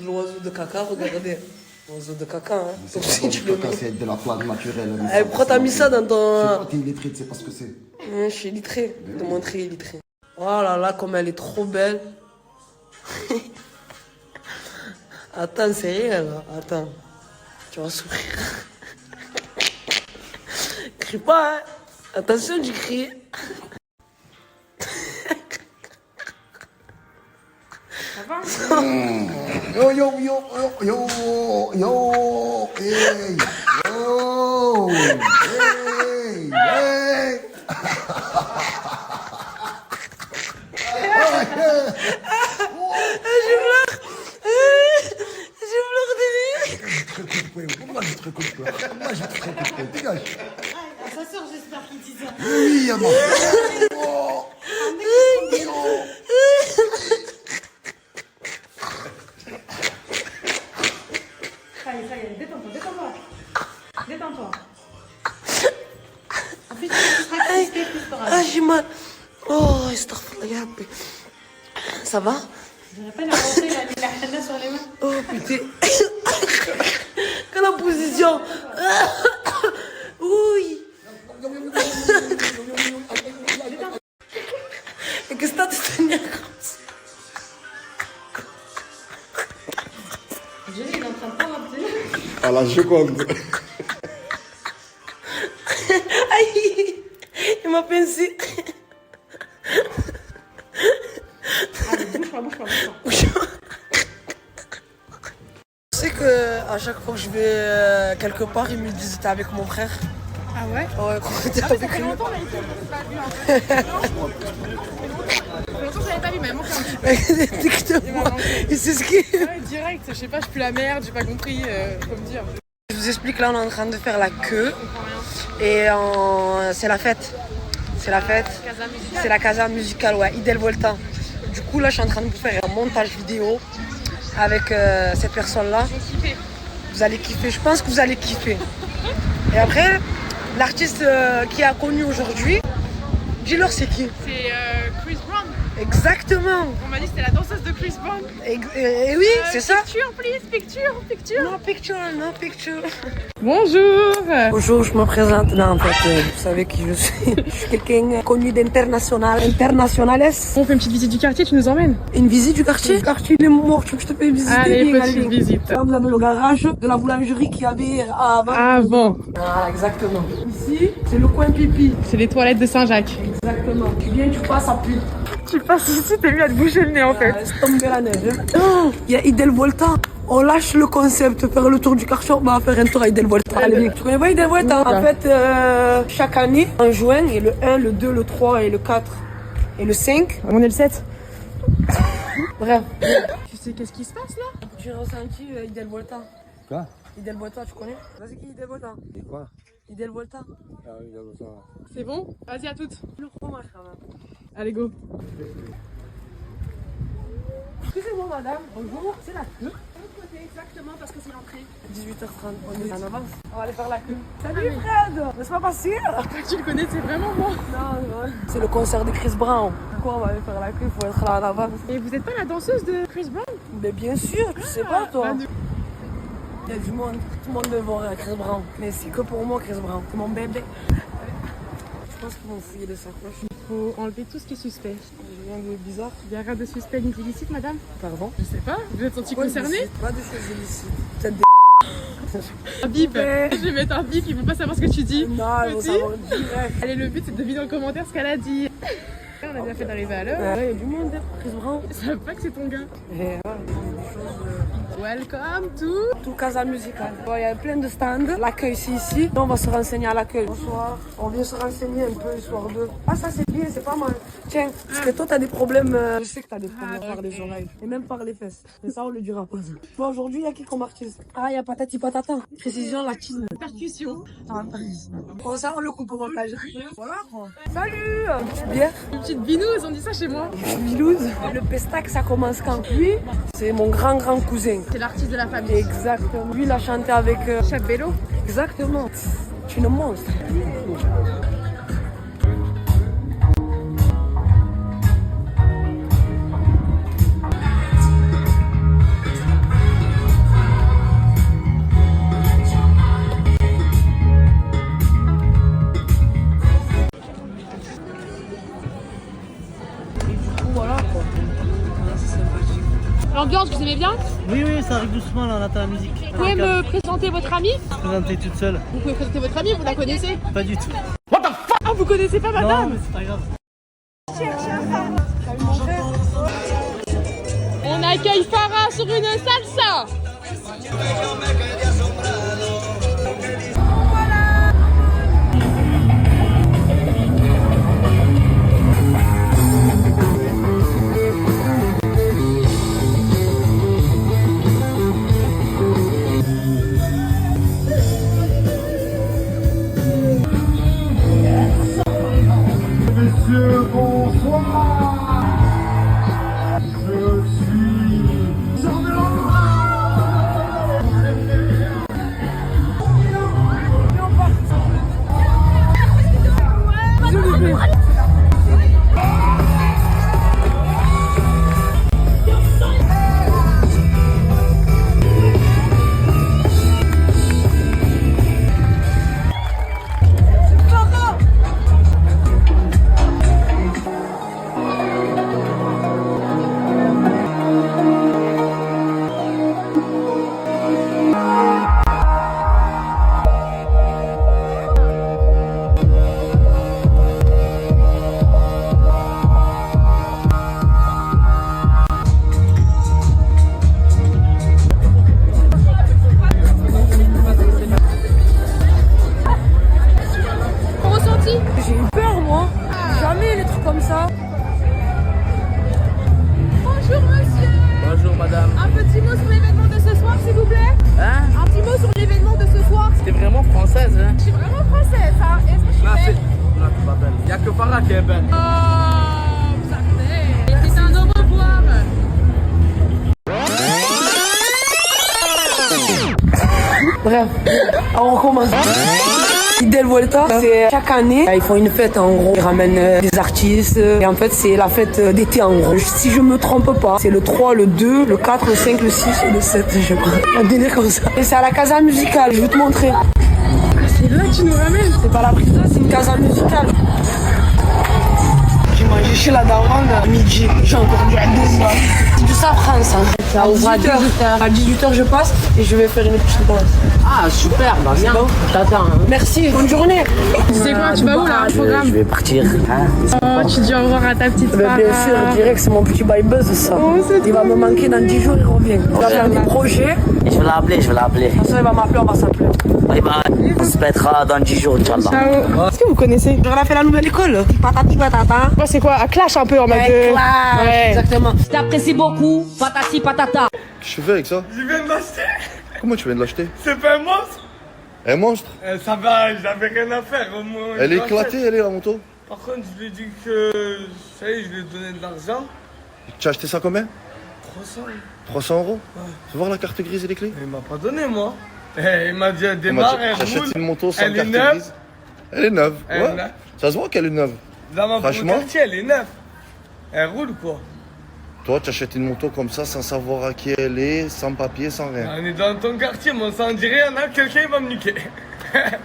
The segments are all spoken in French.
L'oiseau de caca, regardez. L'oiseau de caca, hein. C'est Si tu pas le caca, mets. c'est de la plante naturelle. Eh, pourquoi t'as mis ça dans C'est ton... pas t'es illettré, tu sais pas ce que c'est. Je suis illettré. De montrer illettré. Oh là là, comme elle est trop belle. Attends, c'est rien là. Attends. Tu vas souffrir. Crie pas, hein. Attention, tu cries. Yo, yo, yo, yo, yo, yo, hey, yo, hey, hey. Je pleure de rire. Pourquoi je te coupe là? Pourquoi je te coupe? Dégage. Sa soeur, j'espère qu'il dit ça. Oui, maman. Oh. Ça y est, détends-toi, détends-toi. Détends-toi. En plus, tu seras crispé plus tard. Ah, j'ai mal. Oh, astaghfirullah, ya Rabbi. Ça va? J'aurais pas inventé la henna sur les mains. Oh putain. Quelle position. Oui. Et qu'est-ce que t'as de tenir comme ça? Jenny, il est en train de prendre un petit. À la seconde. Aïe. Il m'a pincé. Allez, bouge-toi, bouge-toi, bouge-toi. Tu sais qu'à chaque fois que je vais quelque part, ils me disent t'es avec mon frère. Ah ouais? Ouais, quand t'es Ça avec fait lui. longtemps, là, ici, on s'est pas vu, en fait. Ça fait longtemps que je l'avais pas vu, mais elle manque un petit peu. Dicte-moi. Il sait ce qu'il est. Ouais, direct, je sais pas, je pue la merde, j'ai pas compris, faut me dire. Je vous explique, là on est en train de faire la queue. Et c'est la fête. C'est la fête. Casa musicale. C'est la casa musicale, ouais, Idel Volta. Du coup, là je suis en train de vous faire un montage vidéo avec cette personne-là. J'ai kiffé. Vous allez kiffer, je pense que vous allez kiffer. Et après, l'artiste qui a connu aujourd'hui, dis-leur c'est qui? C'est Chris Brown. Exactement. On m'a dit que c'était la danseuse de Chris Brown. Et oui, c'est ça. Picture, please, picture. No picture, no picture. Bonjour. Bonjour, je me présente. Non, en fait, vous savez qui je suis. Je suis quelqu'un connu d'international, internationales. On fait une petite visite du quartier, tu nous emmènes? Une visite du quartier. Le quartier il est mort, tu veux que je te fais visiter? Allez, Bien, petite allez. visite. Là, vous avez le garage de la boulangerie qu'il y avait avant. Avant. Voilà, exactement. Ici, c'est le coin pipi. C'est les toilettes de Saint-Jacques. Exactement. Tu viens, tu passes, ça pue. Tu passes ici, t'es lui à te boucher le nez en fait. Laisse tomber la neige. Oh, il y a Idel Volta. On lâche le concept, faire le tour du quartier, on va faire un tour à Idel Volta. Allez, viens. Tu connais pas Idel Volta? En fait, chaque année, en juin, il y a le 1, le 2, le 3 et le 4 et le 5. On est le 7. Bref. Tu sais qu'est-ce qui se passe là? Tu as ressenti Idel Volta? Quoi? Idel Volta, tu connais? Vas-y, qui Idel Volta? Et quoi? Idel Volta. Ah oui, ça. C'est bon? Vas-y à toutes. Le fromage quand même. Allez go. Excusez-moi madame, bonjour, c'est la queue. Exactement parce que c'est l'entrée. 18h30, on est en avance. On va aller faire la queue. Salut Fred, laisse-moi passer. Tu le connais, c'est vraiment moi. Non. C'est le concert de Chris Brown. Pourquoi on va aller faire la queue? Il faut être là en avance. Et vous êtes pas la danseuse de Chris Brown? Mais bien sûr, tu sais pas toi. Bah, nous- Il y a du monde, tout le monde veut voir Chris Brown. Mais c'est que pour moi Chris Brown, c'est mon bébé. Je pense qu'ils vont fouiller les sacoches. Faut enlever tout ce qui est suspect. J'ai rien de bizarre. Il y a rien de suspect ni d'illicite, madame? Pardon? Je sais pas. Vous êtes senti Quoi, concerné? illicite? Pas de choses illicites. Peut-être des... Un bip. Ouais. Je vais mettre un bip, il veut pas savoir ce que tu dis. Non, ils vont Petit. savoir direct. Allez, le but c'est de deviner en commentaire ce qu'elle a dit. On a bien fait d'arriver à l'heure. Il y a du monde, Chris Brown. Je savais pas que c'est ton gars. Et ouais, des choses... Welcome to... Tout casa musical. Bon, il y a plein de stands. L'accueil, c'est ici. On va se renseigner à l'accueil. Bonsoir. On vient se renseigner un peu, histoire de... Ah, ça, c'est bien, c'est pas mal. Tiens, parce que toi, t'as des problèmes... Je sais que t'as des problèmes par les oreilles. Et même par les fesses. Mais ça, on le dira pas. Bon, aujourd'hui, il y a qui comme artiste? Ah, il y a Patati Patata. Précision latine. Percussion. Bon, ça, on le coupe au montage. Voilà, quoi. Salut. Une petite bière. Une petite binouse, on dit ça chez moi. Milouz. Le pestac, ça commence quand? Lui, c'est mon grand cousin. C'est l'artiste de la famille. Exactement. Lui, il a chanté avec... Chef Vélo. Exactement. Tu es une monstre. aimez bien? Oui, oui, ça arrive doucement là, on attend la musique. Vous pouvez me présenter votre amie? Présentez toute seule. Vous pouvez présenter votre amie, vous la connaissez? Pas du tout. Ah, vous connaissez pas Non, madame? mais c'est pas grave. On accueille Farah sur une salsa. Monsieur, bonsoir. Je suis J'ai eu peur, moi. Jamais les trucs comme ça. Bonjour monsieur. Bonjour madame. Un petit mot sur l'événement de ce soir s'il vous plaît. Hein? Un petit mot sur l'événement de ce soir. T'es vraiment française, hein? Je suis vraiment française, hein. Est-ce que je suis Non, belle? Non, t'es pas belle. Y'a que Farah qui est belle. Oh, vous savez. Et c'est un au revoir. Bref, on recommence. Del Vuelta, c'est chaque année, ils font une fête en gros. Ils ramènent des artistes et en fait c'est la fête d'été en gros. Si je me trompe pas, c'est le 3, le 2, le 4, le 5, le 6 et le 7, je sais pas. Un délire comme ça. Et c'est à la Casa Musicale, je vais te montrer. C'est là que tu nous ramènes. C'est pas la prison, c'est une Casa Musicale. J'ai mangé chez la daronne à midi. J'ai encore du hadoum. C'est du safran ça. Ça ouvre à 18h. À 18h je passe et je vais faire une petite danse. Ah, super, bah viens. Bon. T'attends. Hein. Merci, bonne journée. C'est quoi, tu vas où là, programme? Je vais partir. Hein. Oh, tu dis au revoir à ta petite Ben, bien Farah. sûr, je dirais que c'est mon petit bail buzz ça. Oh, c'est Il va me manquer dans 10 jours, il revient. On va faire des projets. Je vais l'appeler, je vais l'appeler. De toute façon, il va m'appeler, on va s'appeler. Bye bye. On se mettra dans 10 jours, Inch'Allah. Ciao. Est-ce que vous connaissez? On a fait la nouvelle école. Patati patata. Ouais, c'est quoi? À clash un peu en mode. Ouais. Exactement. T'apprécies beaucoup, patati patata. Qu'est-ce que tu fais avec ça? Je viens de l'acheter. Comment tu viens de l'acheter? C'est pas un monstre. Un monstre? Ça va, j'avais rien à faire. Au moins, Elle est je l'achète. éclatée, elle est la moto. Par contre, je lui ai dit que ça y est, je lui ai donné de l'argent. Tu as acheté ça combien? 300. 300 euros? Tu veux voir la carte grise et les clés? Il m'a pas donné, moi. Il m'a dit, elle démarre, elle roule. J'achète une moto sans Elle est carte neuve. grise. Elle est neuve. Elle est Ouais. neuve. Ça se voit qu'elle est neuve. Dans ma Franchement. quartier, elle est neuve. Elle roule, quoi. Toi, tu achètes une moto comme ça sans savoir à qui elle est, sans papier, sans rien. On est dans ton quartier, mais on s'en dit rien, là, quelqu'un il va me niquer.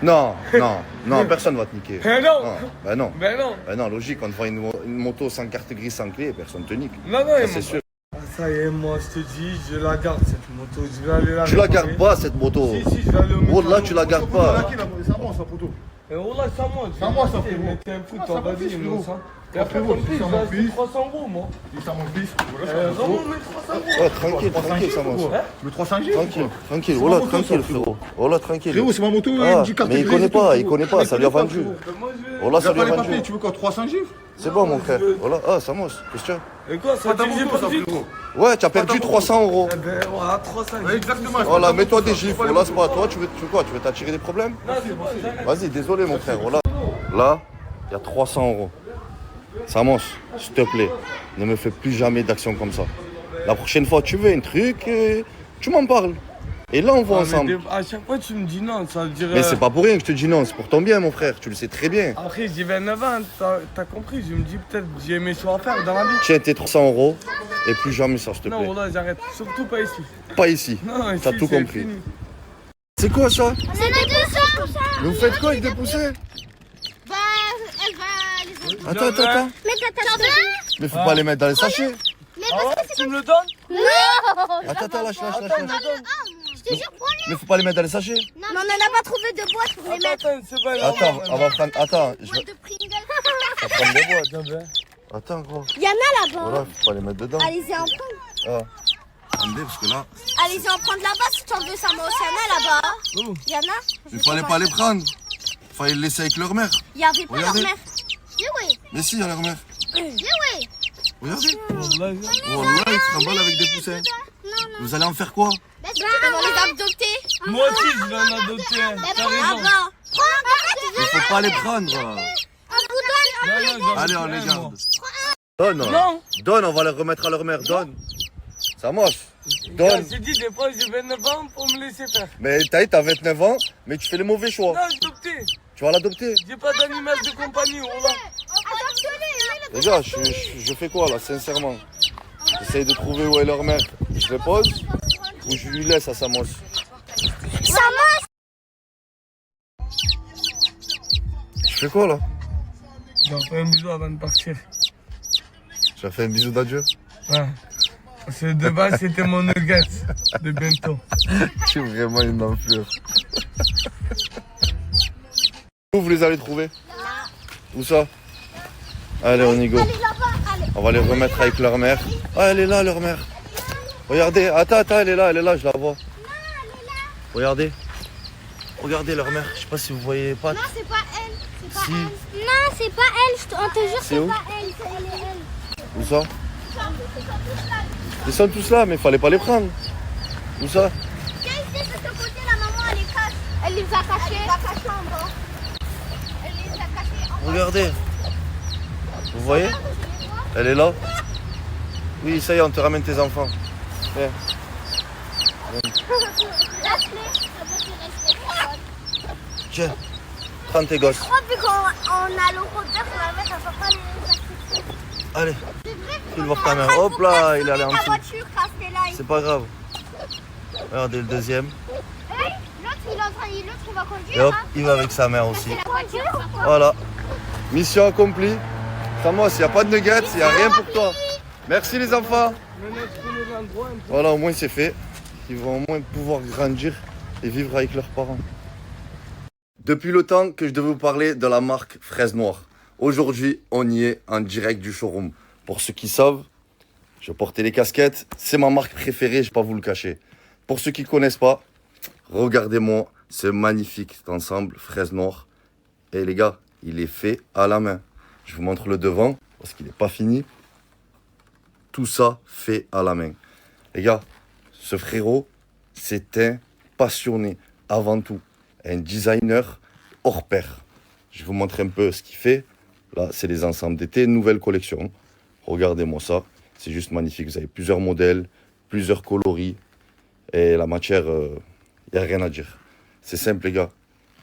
Non, non, non, personne va te niquer. Non. Ben non. Ben non. Ben non, logique, on te vend une moto sans carte grise, sans clé, personne te nique. Non, Ça, il c'est m'a sûr. Ah, ça y est, moi, je te dis, je la garde, cette moto. Je vais aller la Tu la réparer. gardes pas, cette moto. Si, je vais aller au Oh, là, mécano. tu la gardes pas. C'est à moi ça, poteau. Et oh là, c'est à moi. C'est à moi, ça, frérot. Mais t'es un fou, Ah, toi, ça, mon vas-y, fils, mon frérot. sang. Et Ah, après, frérot, ton c'est fils, ça, il mon va acheter fils. 300 euros, moi. C'est à mon fils. Voilà, c'est à mon Vraiment, fils. mais 300 euros. Ouais, tranquille, tranquille, ça va. Le 300 G. Tranquille, tranquille. C'est Oh là, ma moto, tranquille, ça, frérot. Oh là, tranquille. Frérot, c'est ma moto, Ah, il me dit carte mais il grise connaît et tout, pas, il frérot. connaît pas, ça lui a vendu. Moi, je vais. Oh là, Tu ça as lui pas a les vendu. papiers, tu veux quoi, 300 G? C'est bon, mon frère. Oh là, ah, ça mousse. Qu'est-ce que tu Et quoi, ça ta dit que j'ai moto, ça, perdu? frérot. Ouais, tu as perdu 300 euros. Eh ben, voilà, 300. Ouais, exactement. Oh là, mets-toi des gifles. Oh là, c'est pas toi. Tu veux quoi? Tu veux t'attirer des problèmes? Non, c'est bon, j'arrête. Vas-y, désolé, mon frère. Oh là, là, il y a 300 euros. Samos, s'il te plaît, ne me fais plus jamais d'action comme ça. La prochaine fois, tu veux un truc, tu m'en parles. Et là, on va Ah, mais ensemble. à chaque fois, tu me dis non, ça veut dire. Mais c'est pas pour rien que je te dis non, c'est pour ton bien, mon frère. Tu le sais très bien. Après, j'ai 29 ans, t'as compris. Je me dis peut-être j'ai mes choix à faire dans la vie. Tiens, tes 300 euros et plus jamais ça, s'il te Non, plaît. voilà, j'arrête. Surtout pas ici. Pas ici. Non, T'as ici, tout c'est compris. fini. C'est quoi ça? C'est des poussins. Mais vous faites quoi avec des poussins? Bah, elle va les... Attends, attends, attends. Mais t'as veux? Mais faut pas les mettre dans les sachets. Mais Ah parce ouais, que c'est... tu me le donnes? Non. Attends, lâche. Je te jure, prends-le. Mais faut pas les mettre dans les sachets. Non, mais on n'a pas trouvé de boîte pour les mettre. Attends, c'est pas grave. Attends, on va prendre. Attends, je Boîte de Pringles. vais prendre des boîtes. Attends, gros. Il y en a là-bas. Voilà, faut pas les mettre dedans. Allez-y en prendre. Ah. Attendez, parce que là, Allez-y en prendre là-bas si tu en veux, ça m'a aussi il y en a là-bas. Il y en a. il fallait pas les prendre. Fallait les laisser avec leur mère. Il n'y avait pas leur Regardez. mère. Oui. Mais si, il y a leur mère. Oui. Regardez. Wallah, Wallah, ils se trimballent avec des poussins. Non. Vous allez en faire quoi? Bah, c'est on les adopter. moi aussi, je vais en adopter un. T'as raison. Là-bas. Il faut pas les prendre. On vous donne. Non, Allez, on les garde. Donne. Non. Donne, on va les remettre à leur mère. Donne. Ça marche. Donne. J'ai dit, des fois, j'ai 29 ans pour me laisser faire. Mais t'as 29 ans, mais tu fais le mauvais choix. Non, adopter. Tu vas l'adopter. J'ai pas d'animal de compagnie, voilà. Les gars, je fais quoi là, sincèrement? J'essaye de trouver où est leur mère. Je les pose ou je lui laisse à Samos? Je fais quoi là? J'en fais un bisou avant de partir. Je fais un bisou d'adieu. Ouais. Parce que de base, c'était mon nugget de bientôt. Tu es vraiment une enflure. Où vous les allez trouver? Où ça? Allez, on y go. Allez là-bas, allez. On va les remettre avec leur mère. Ah, elle est là, leur mère. Regardez, attends, elle est là, je la vois. Regardez. Regardez leur mère, je sais pas si vous voyez pas. Non, c'est pas elle. C'est pas Si. elle. Non, c'est pas elle. On te jure, C'est c'est où? pas elle. C'est elle et elle. Où ça? Ils sont tous là, mais fallait pas les prendre. Où ça? Tiens, ici, de ce côté, la maman, elle les cache. Elle les a cachés. Elle les a cachés en bas. Elle les a cachés en bas. Regardez. Vous voyez? Elle est là. Oui, ça y est, on te ramène tes enfants. Viens. Lâche-les. Ça peut te rester. Tiens, prends tes gosses. Moi, vu qu'on a l'eau côté, on va mettre, on va pas les accepter. Allez, C'est vrai. file voir ta mère. Hop là, il est allé en La dessous. voiture, casse-les là. C'est pas grave. Regardez le deuxième. Hey, l'autre, il est en train, l'autre, il va Et conduire. hop, Hein. il va avec sa mère aussi. C'est la voiture. Voilà. Mission accomplie. Samos, il n'y a pas de nuggets, il n'y a rien pour toi. Merci les enfants. Voilà, au moins c'est fait. Ils vont au moins pouvoir grandir et vivre avec leurs parents. Depuis le temps que je devais vous parler de la marque Fraise Noire. Aujourd'hui, on y est en direct du showroom. Pour ceux qui savent, je portais les casquettes. C'est ma marque préférée, je ne vais pas vous le cacher. Pour ceux qui ne connaissent pas, regardez-moi ce magnifique ensemble Fraise Noire. Et les gars, il est fait à la main. Je vous montre le devant parce qu'il n'est pas fini. Tout ça fait à la main. Les gars, ce frérot, c'est un passionné avant tout. Un designer hors pair. Je vais vous montrer un peu ce qu'il fait. Là, c'est les ensembles d'été, nouvelle collection. Regardez-moi ça. C'est juste magnifique. Vous avez plusieurs modèles, plusieurs coloris. Et la matière, il n'y a rien à dire. C'est simple, les gars.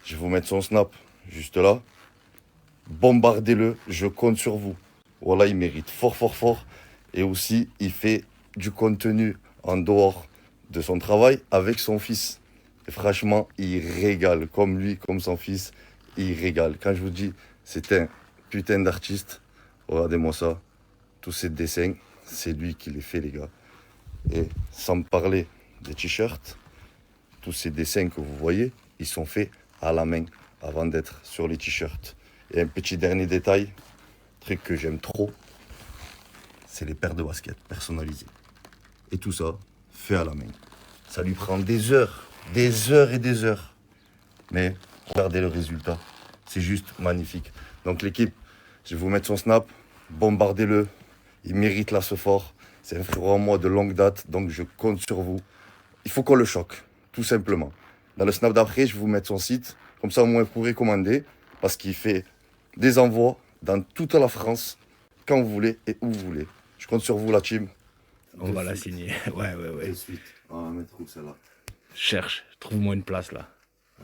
Je vais vous mettre son snap juste là. Bombardez-le, je compte sur vous. Voilà, il mérite fort. Et aussi, il fait du contenu en dehors de son travail avec son fils. Et franchement, il régale. Comme lui, comme son fils, il régale. Quand je vous dis, c'est un putain d'artiste. Regardez-moi ça. Tous ces dessins, c'est lui qui les fait, les gars. Et sans me parler des t-shirts, tous ces dessins que vous voyez, ils sont faits à la main avant d'être sur les t-shirts. Et un petit dernier détail, truc que j'aime trop, c'est les paires de baskets personnalisées. Et tout ça, fait à la main. Ça lui prend des heures et des heures. Mais regardez le résultat, c'est juste magnifique. Donc l'équipe, je vais vous mettre son snap, bombardez-le, il mérite là ce fort. C'est un frérot en moi de longue date, donc je compte sur vous. Il faut qu'on le choque, tout simplement. Dans le snap d'après, je vais vous mettre son site, comme ça au moins vous pourrez commander, parce qu'il fait des envois dans toute la France, quand vous voulez et où vous voulez. Je compte sur vous, la team. On va la signer. Ouais. De suite. On va mettre où celle-là? Cherche, trouve-moi une place là.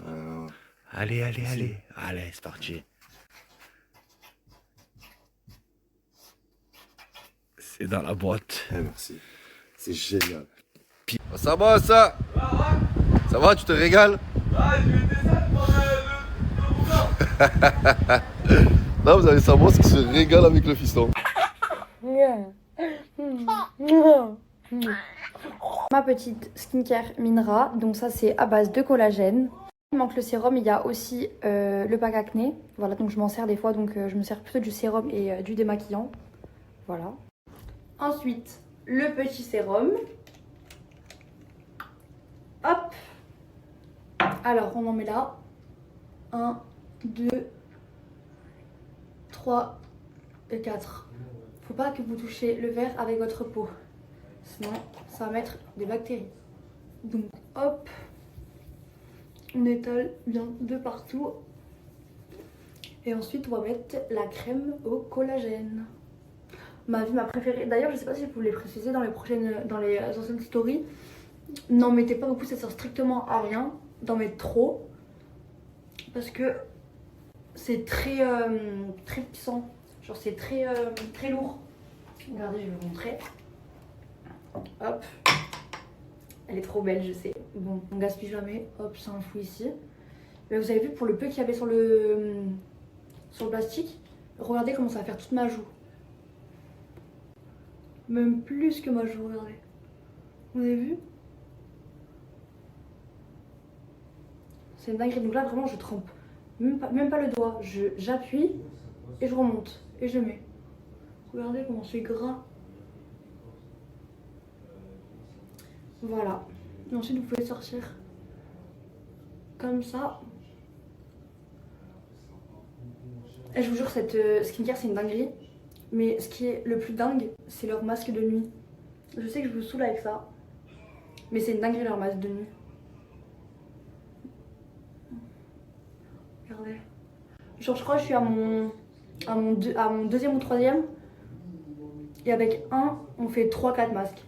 Euh, Allez, c'est parti. C'est dans la boîte. merci. C'est génial. Ça va, ça? Ça va, tu te régales? Là, vous avez Samos qui se régale avec le fiston. petite skincare Minra. Donc ça c'est à base de collagène. Il manque le sérum, il y a aussi le pack acné. Voilà, donc je m'en sers des fois, donc je me sers plutôt du sérum et du démaquillant. Voilà. Ensuite, le petit sérum. Hop. Alors, on en met là. 1, 2, 3 et 4. Faut pas que vous touchiez le verre avec votre peau. Sinon, ça va mettre des bactéries. Donc, hop. On étale bien de partout. Et ensuite, on va mettre la crème au collagène. Ma préférée. D'ailleurs, je sais pas si je peux les préciser dans les anciennes stories. N'en mettez pas beaucoup, ça sert strictement à rien d'en mettre trop. Parce que c'est très puissant. Genre, c'est très lourd. Regardez, je vais vous montrer. Hop. Elle est trop belle, je sais. Bon, on gaspille jamais. Hop, c'est un fou ici. Mais vous avez vu, pour le peu qu'il y avait sur le plastique, regardez comment ça va faire toute ma joue. Même plus que ma joue, regardez. Vous avez vu? C'est une dinguerie. Donc là, vraiment, je trempe. Même pas le doigt. J'appuie et je remonte. Et je mets. Regardez comment c'est gras. Voilà. Et ensuite, vous pouvez sortir comme ça. Et je vous jure, cette skincare, c'est une dinguerie. Mais ce qui est le plus dingue, c'est leur masque de nuit. Je sais que je vous saoule avec ça. Mais c'est une dinguerie, leur masque de nuit. Regardez. Genre, je crois que je suis à mon deuxième ou troisième. Et avec un, on fait 3-4 masques.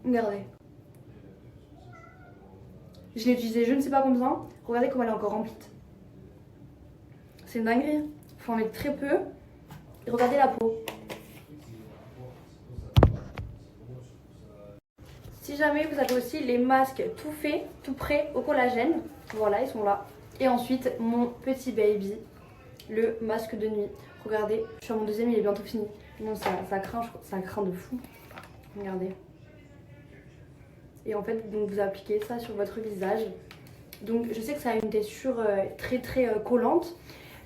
Regardez. Je l'ai utilisé je ne sais pas combien. Regardez comme elle est encore remplie. C'est une dinguerie. Il faut en mettre très peu. Et regardez la peau. Si jamais vous avez aussi les masques tout faits, tout prêts au collagène. Voilà, ils sont là. Et ensuite, mon petit baby, le masque de nuit. Regardez, je suis à mon deuxième, il est bientôt fini. Non, ça craint de fou. Regardez. Et en fait, donc vous appliquez ça sur votre visage. Donc je sais que ça a une texture très collante.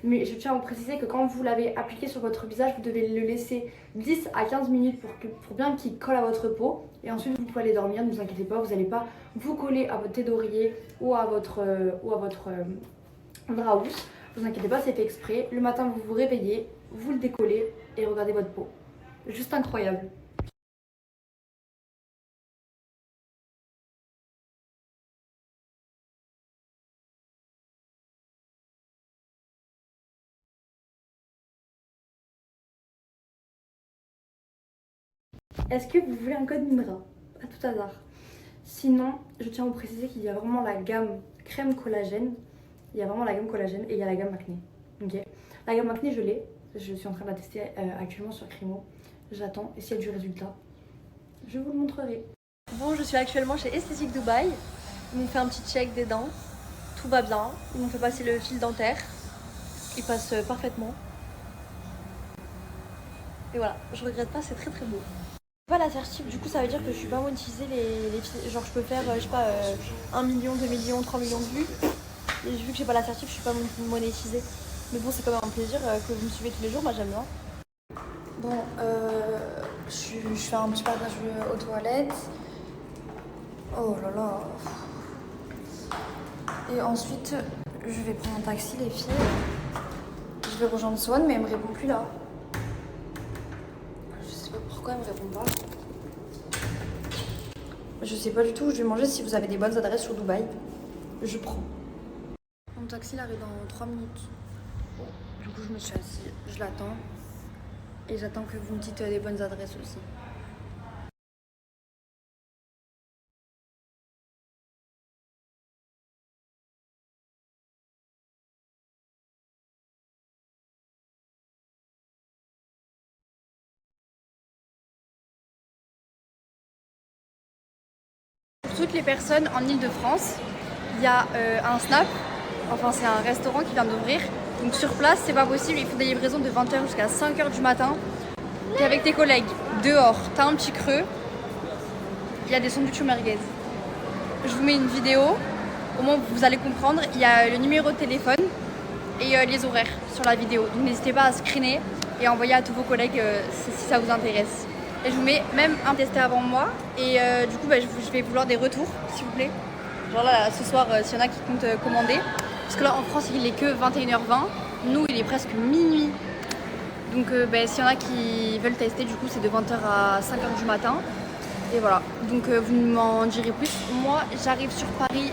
Mais je tiens à vous préciser que quand vous l'avez appliqué sur votre visage, vous devez le laisser 10 à 15 minutes pour bien qu'il colle à votre peau. Et ensuite vous pouvez aller dormir, ne vous inquiétez pas, vous n'allez pas vous coller à votre thé d'oreiller ou à votre drap housse. Ne vous inquiétez pas, c'est fait exprès. Le matin vous vous réveillez, vous le décollez et regardez votre peau. Juste incroyable. Est-ce que vous voulez un code Minra? À tout hasard. Sinon, je tiens à vous préciser qu'il y a vraiment la gamme crème collagène. Il y a vraiment la gamme collagène et il y a la gamme acné. Ok. La gamme acné, je l'ai. Je suis en train de la tester actuellement sur Crimo. J'attends et s'il y a du résultat, je vous le montrerai. Bon, je suis actuellement chez Esthétique Dubaï. Ils m'ont fait un petit check des dents. Tout va bien. Ils m'ont fait passer le fil dentaire. Il passe parfaitement. Et voilà, je regrette pas, c'est très beau. Pas l'assertif, du coup ça veut dire que je suis pas monétisée les genre je peux faire je sais pas 1 million, 2 millions, 3 millions de vues. Et vu que j'ai pas l'assertif, je suis pas monétisée. Mais bon, c'est quand même un plaisir que vous me suivez tous les jours, moi j'aime bien. Bon, je fais un petit passage aux toilettes. Oh là là. Et ensuite, je vais prendre un taxi les filles. Je vais rejoindre Swan, mais elle me répond plus là. Pourquoi elle me répond pas? Je sais pas du tout où je vais manger. Si vous avez des bonnes adresses sur Dubaï, je prends. Mon taxi il arrive dans 3 minutes. Bon, du coup je me suis assise, je l'attends. Et j'attends que vous me dites des bonnes adresses aussi. Toutes les personnes en Ile-de-France, il y a un Snap, enfin c'est un restaurant qui vient d'ouvrir. Donc sur place, c'est pas possible, ils font des livraisons de 20h jusqu'à 5h du matin. T'es avec tes collègues, dehors, t'as un petit creux, il y a des sandwichs au merguez. Je vous mets une vidéo, au moins vous allez comprendre. Il y a le numéro de téléphone et les horaires sur la vidéo. Donc n'hésitez pas à screener et à envoyer à tous vos collègues si ça vous intéresse. Et je vous mets même un testé avant moi. Et du coup, je vais vouloir des retours, s'il vous plaît. Genre là, ce soir, s'il y en a qui comptent commander. Parce que là, en France, il est que 21h20. Nous, il est presque minuit. Donc, s'il y en a qui veulent tester, du coup, c'est de 20h à 5h du matin. Et voilà. Donc, vous m'en direz plus. Moi, j'arrive sur Paris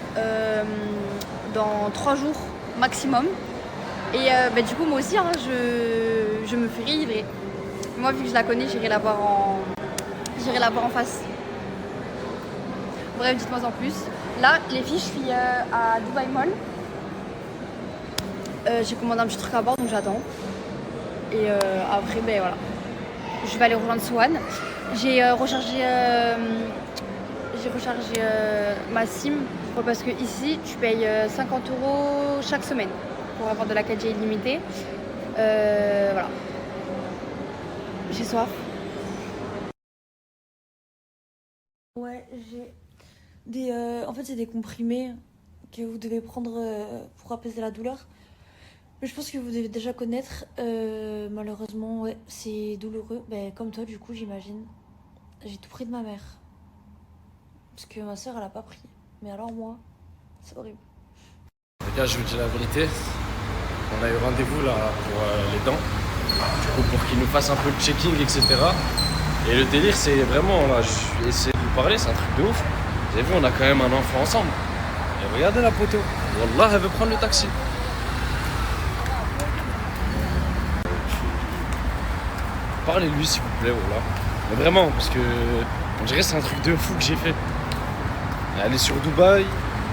dans 3 jours maximum. Et du coup, moi aussi, hein, je me fais livrer. Moi, vu que je la connais, j'irai la voir en face. Bref, dites-moi en plus. Là, les filles, je suis à Dubai Mall. J'ai commandé un petit truc à bord, donc j'attends. Et après, voilà. Je vais aller rejoindre Swan. J'ai rechargé ma SIM parce que ici, tu payes 50 € chaque semaine pour avoir de la 4G illimitée. Voilà. J'ai soif. Ouais, j'ai des... en fait, c'est des comprimés que vous devez prendre pour apaiser la douleur. Mais je pense que vous devez déjà connaître. Malheureusement, ouais, c'est douloureux. Comme toi, du coup, j'imagine. J'ai tout pris de ma mère. Parce que ma soeur, elle a pas pris. Mais alors moi, c'est horrible. Les gars, je vous dis la vérité. On a eu rendez-vous là pour les dents. Du coup, pour qu'ils nous fassent un peu de checking, etc. Et le délire, c'est vraiment, là, je vais essayer de vous parler, c'est un truc de ouf. Vous avez vu, on a quand même un enfant ensemble. Et regardez la poteau. Wallah, elle veut prendre le taxi. Parlez-lui, s'il vous plaît, voilà. Mais vraiment, parce que on dirait que c'est un truc de fou que j'ai fait. Elle est sur Dubaï,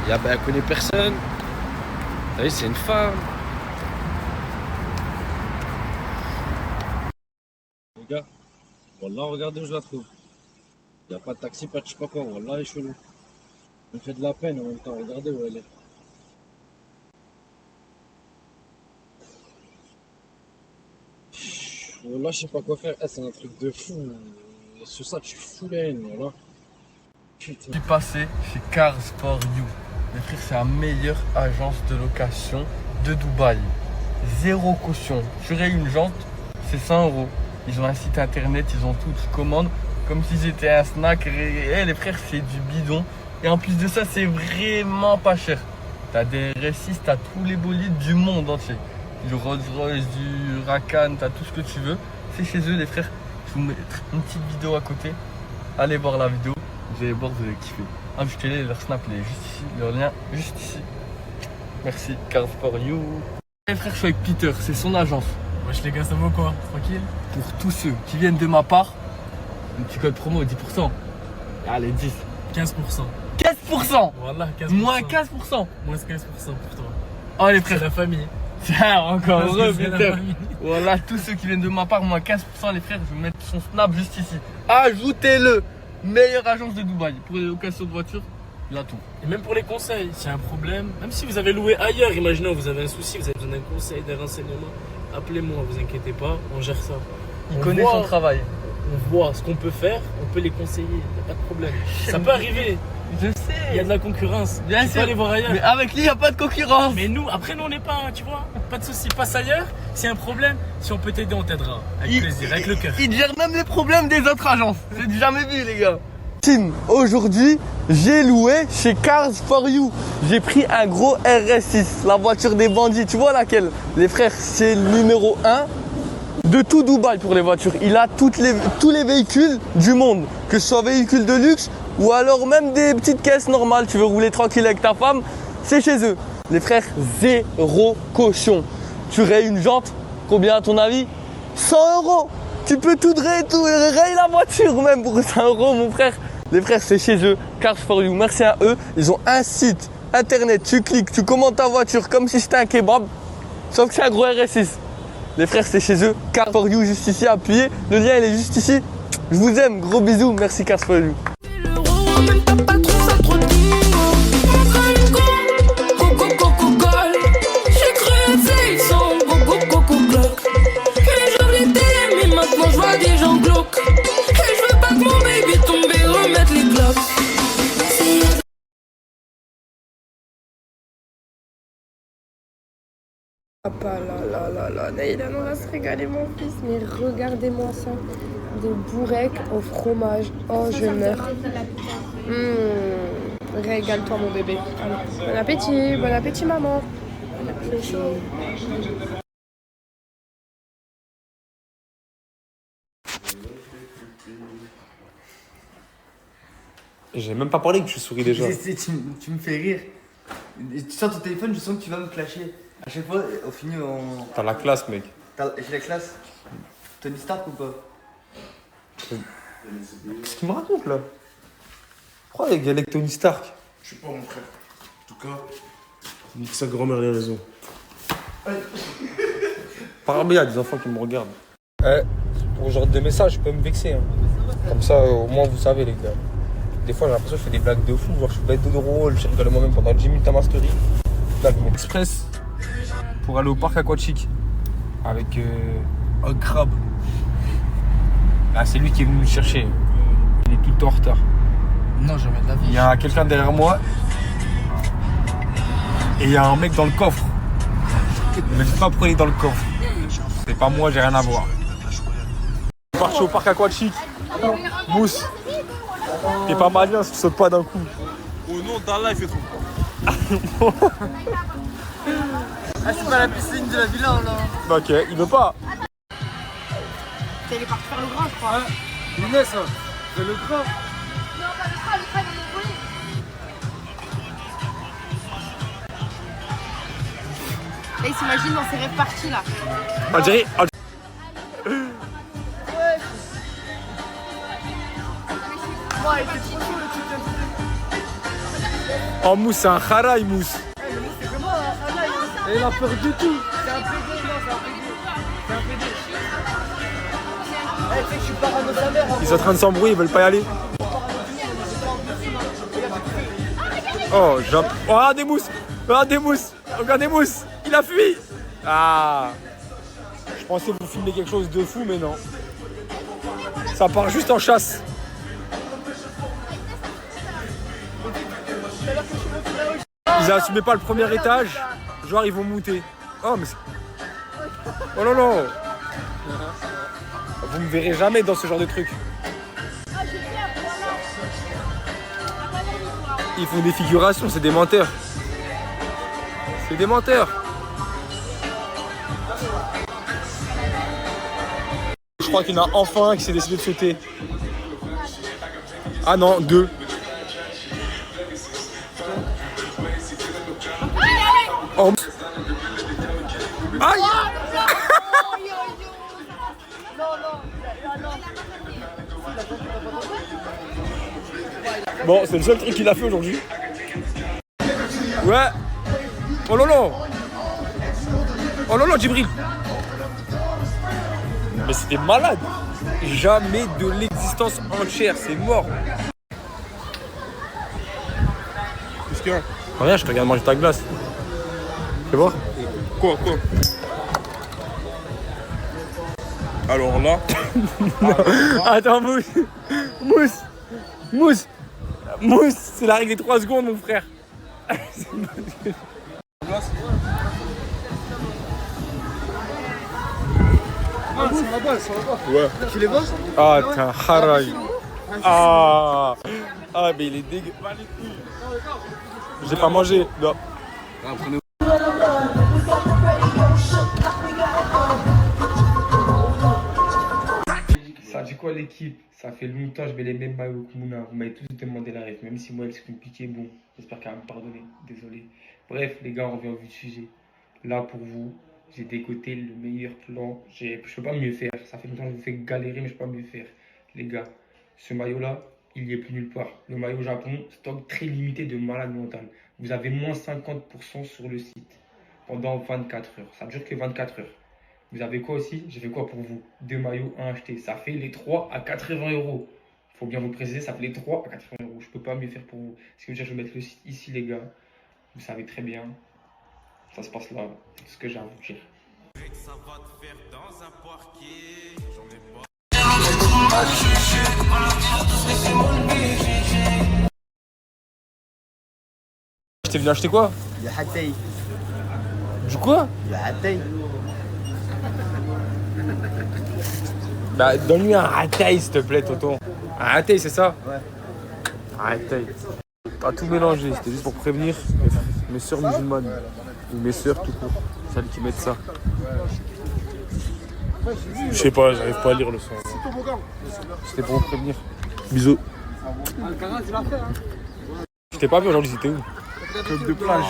elle connaît personne. Vous savez, c'est une femme. Les gars, voilà, regardez où je la trouve. Il n'y a pas de taxi, pas de je sais pas quoi, voilà, elle est chelou. Elle me fait de la peine en même temps, regardez où elle est. Voilà, je sais pas quoi faire, c'est un truc de fou. Sur ça, tu fous la haine, voilà. Putain. Je suis passé chez Cars for You. Les frères, c'est la meilleure agence de location de Dubaï. Zéro caution. Tu aurais une jante, c'est 100 €. Ils ont un site internet, ils ont tout, tu commandes comme si c'était un snack. Et les frères, c'est du bidon. Et en plus de ça, c'est vraiment pas cher. T'as des RS6, t'as tous les bolides du monde entier. Du Rolls Royce, du Rakan, t'as tout ce que tu veux. C'est chez eux, les frères. Je vais vous mettre une petite vidéo à côté. Allez voir la vidéo, vous allez voir, vous allez kiffer. Invitez-les, leur snap il est juste ici, leur lien juste ici. Merci, Cars for You. Les frères, je suis avec Peter, c'est son agence. Wesh les gars, ça vaut quoi? Tranquille? Pour tous ceux qui viennent de ma part, un petit code promo 10%. Allez, 10. 15%. 15%. Voilà, 15%. Moins 15%. Moins 15% pour toi. Oh les frères. C'est la famille. Tiens, encore heureux, Peter. Peter. Voilà, tous ceux qui viennent de ma part, moins 15%, les frères, je vais mettre son snap juste ici. Ajoutez-le. Meilleure agence de Dubaï. Pour les locations de voitures, il a tout. Et même pour les conseils, s'il y a un problème, même si vous avez loué ailleurs, imaginons vous avez un souci, vous avez besoin d'un conseil, des renseignements, appelez-moi, vous inquiétez pas, on gère ça. Il connaît son travail. On voit ce qu'on peut faire, on peut les conseiller, il n'y a pas de problème. Ça peut arriver. Je sais. Il y a de la concurrence. Bien tu sûr. peux aller voir ailleurs. Mais avec lui, il n'y a pas de concurrence. Mais nous, après, nous, on n'est pas, tu vois, pas de soucis. Passe ailleurs. S'il y a un problème, si on peut t'aider, on t'aidera. Avec plaisir, avec le cœur. Il gère même les problèmes des autres agences. C'est du jamais vu, les gars. Aujourd'hui, j'ai loué chez Cars for You. J'ai pris un gros RS6, la voiture des bandits. Tu vois laquelle? Les frères, c'est le numéro 1 de tout Dubaï pour les voitures. Il a tous les véhicules du monde, que ce soit véhicules de luxe ou alors même des petites caisses normales. Tu veux rouler tranquille avec ta femme, c'est chez eux. Les frères, zéro caution. Tu rayes une jante, combien à ton avis? 100 €. Tu peux tout rayer la voiture même pour 100 € mon frère. Les frères, c'est chez eux, Cars for You. Merci à eux. Ils ont un site internet, tu cliques, tu commandes ta voiture comme si c'était un kebab, sauf que c'est un gros RS6. Les frères, c'est chez eux, Cars for You, juste ici, appuyez. Le lien, il est juste ici. Je vous aime, gros bisous, merci Cars for You. Des gens glauques. Et je veux pas que mon baby tombe et remettre les glocks. Papa, là, Naïla, on va se régaler mon fils, mais regardez-moi ça. Des bourrecs au fromage. Oh, je meurs. Régale-toi mon bébé. Allez. Bon appétit maman. C'est chaud. J'ai même pas parlé que tu souris déjà. Tu me fais rire. Tu sors ton téléphone, je sens que tu vas me clasher. À chaque fois, on finit en... T'as la classe, mec. J'ai la classe. Tony Stark ou pas? Qu'est-ce qu'il me raconte là? Pourquoi il y a avec Tony Stark? Je sais pas, mon frère. En tout cas, nique sa grand-mère les raisons. Par il y a des enfants qui me regardent. Pour ce genre de message, je peux me vexer. Hein. Comme ça, au moins, vous savez, les gars. Des fois, j'ai l'impression que je fais des blagues de fou. Genre, je suis bête de drôle, je rigole moi-même pendant 10 minutes à ma story. Là, je m'expresse pour aller au parc aquatique avec un crabe. Ah, c'est lui qui est venu me chercher. Il est tout le temps en retard. Non, jamais de la vie. Il y a quelqu'un derrière moi. Et il y a un mec dans le coffre. Ne me dites pas pourquoi il est dans le coffre. C'est pas moi, j'ai rien à voir. Je suis parti au parc aquatique. Mousse. T'es pas malien si tu sautes pas d'un coup. Au nom d'Allah, il fait trop. Ah, c'est pas la piscine de la villa là. Ok, il veut pas. Il est parti faire le grand, je crois. Inès, c'est le grand. Non, pas le crâne, il m'a volé. Là, il s'imagine dans ses rêves partis là. On dirait. Oh, Mousse, c'est un kharaï, Mousse. Et il a peur du tout. C'est un PD, non, c'est un PD. Tu sais que je suis parano de sa mère. Ils sont en train de s'embrouiller, ils veulent pas y aller. Oh, regardez Mousse. Regardez Mousse. Regardez Mousse. Il a fui. Ah. Je pensais vous filmer quelque chose de fou, mais non. Ça part juste en chasse. Ils assumaient pas le premier étage. Genre, ils vont monter. Oh, mais c'est... Oh là là. Vous me verrez jamais dans ce genre de truc. Ils font des figurations, c'est des menteurs. C'est des menteurs. Je crois qu'il y en a enfin un qui s'est décidé de sauter. Ah non, 2. Oh. Aïe. Bon, c'est le seul truc qu'il a fait aujourd'hui. Ouais. Oh lolo. Oh lolo, Djibril. Mais c'était malade. Jamais de l'existence entière, c'est mort. Qu'est-ce qu'il y a? Rien, je te regarde manger ta glace. Tu vois? Quoi? Alors là. Attends, Mousse, c'est la règle des 3 secondes, mon frère. Ah, c'est là-bas. Ouais. Tu les vois? Ah, t'es un haraï. Ah, mais il est dégueu. J'ai pas mangé. Non. Ça dit quoi l'équipe? Ça fait longtemps que je mets les mêmes maillots que Mouna. Vous m'avez tous demandé la ref, même si moi elle c'est compliqué. Bon, j'espère qu'elle va me pardonner. Désolé. Bref, les gars, on revient au vif du sujet. Là pour vous, j'ai décoté le meilleur plan. Je peux pas mieux faire. Ça fait longtemps que je vous fais galérer, mais je peux pas mieux faire. Les gars, ce maillot-là, il y est plus nulle part. Le maillot Japon, stock très limité de malade mental. Vous avez moins 50% sur le site pendant 24 heures. Ça dure que 24 heures. Vous avez quoi aussi? J'ai fait quoi pour vous? 2 maillots, 1 acheté. Ça fait les 3 à 80 €. Il faut bien vous le préciser, ça fait les 3 à 80 €. Je peux pas mieux faire pour vous. Ce qui veut dire que je vais mettre le site ici, les gars. Vous savez très bien. Ça se passe là. C'est tout ce que j'ai à vous dire. Ça va te faire dans un parquet. J'en ai pas. J'étais venu acheter quoi? Le Hatay. Du quoi? Du Hatay. Bah, donne-lui un Hatay, s'il te plaît, tonton. Un Hatay, c'est ça? Ouais. Un Hatay. Pas tout mélanger, c'était juste pour prévenir mes sœurs musulmanes. Ou mes sœurs tout court. Celles qui mettent ça. Je sais pas, j'arrive pas à lire le son. C'était pour vous prévenir. Bisous. Je t'ai pas vu aujourd'hui, c'était où? Club de plage.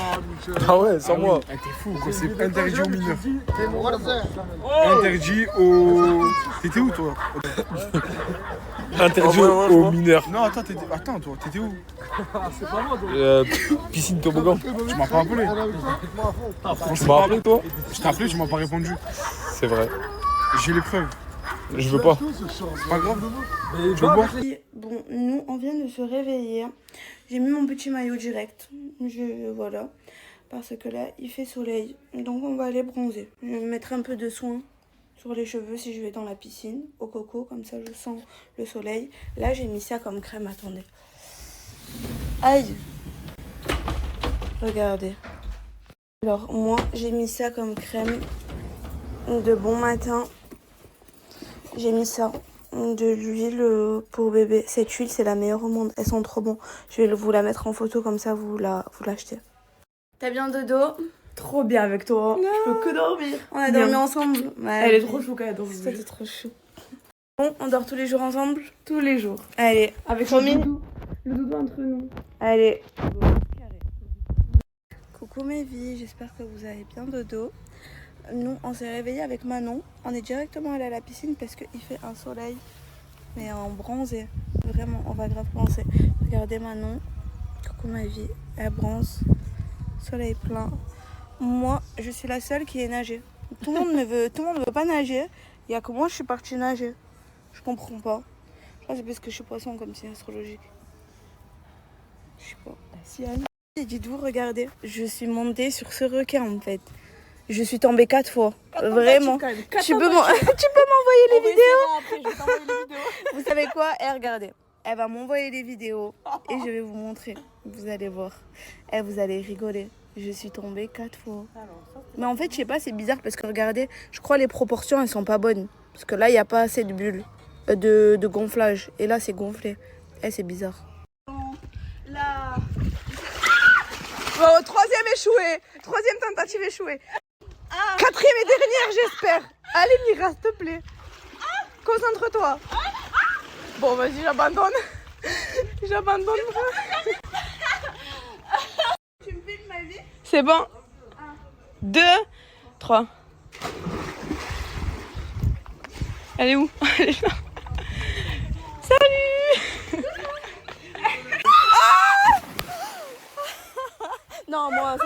Ah ouais, sans moi. T'es fou, c'est interdit aux mineurs. Interdit aux. T'étais où toi? Interdit aux mineurs. Non, attends, toi, t'étais où? Piscine toboggan. Tu m'as pas appelé. Tu m'as appelé toi? Je t'ai appelé, tu m'as pas répondu. C'est vrai. J'ai les preuves. Je veux pas. C'est pas grave. Tu veux boire? Bon, nous, on vient de se réveiller. J'ai mis mon petit maillot direct. Voilà. Parce que là, il fait soleil. Donc, on va aller bronzer. Je vais mettre un peu de soin sur les cheveux si je vais dans la piscine. Au coco, comme ça, je sens le soleil. Là, j'ai mis ça comme crème. Attendez. Aïe! Regardez. Alors, moi, j'ai mis ça comme crème de bon matin. J'ai mis ça. De l'huile pour bébé. Cette huile, c'est la meilleure au monde. Elles sont trop bonnes. Je vais vous la mettre en photo, comme ça, vous l'achetez. T'as bien dodo? Trop bien avec toi. Je peux que dormir. On a dormi ensemble. Ouais. Elle est trop chou quand elle dort. C'était trop chou. Bon, on dort tous les jours ensemble? Tous les jours. Allez. Avec le doudou. Le doudou entre nous. Allez. Coucou mes vies, j'espère que vous allez bien dodo. Nous, on s'est réveillés avec Manon. On est directement allé à la piscine parce qu'il fait un soleil. Mais en bronzé. Vraiment, on va grave bronzer. Regardez Manon. Coucou ma vie. Elle bronze. Soleil plein. Moi, je suis la seule qui est nagée. Tout le monde ne veut pas nager. Il n'y a que moi, je suis partie nager. Je comprends pas. Je crois que c'est parce que je suis poisson comme c'est astrologique. Je sais pas. Si Anne. Dites-vous, regardez. Je suis montée sur ce requin en fait. Je suis tombée 4 fois. Vraiment. Tu peux m'envoyer les vidéos. Vous savez quoi? Regardez. Elle va m'envoyer les vidéos et je vais vous montrer. Vous allez voir. Et vous allez rigoler. Je suis tombée 4 fois. Mais en fait, je sais pas, c'est bizarre parce que regardez, je crois les proportions, elles sont pas bonnes. Parce que là, il n'y a pas assez de bulles, de gonflage. Et là, c'est gonflé. Et c'est bizarre. Là. Oh, troisième échoué. Troisième tentative échouée. Quatrième et dernière, j'espère. Allez, Mira, s'il te plaît. Concentre-toi. Bon, vas-y, j'abandonne. J'abandonne. Tu me filmes ma vie? C'est bon. 2, 3. Elle est où? Elle est là. Salut. Non, moi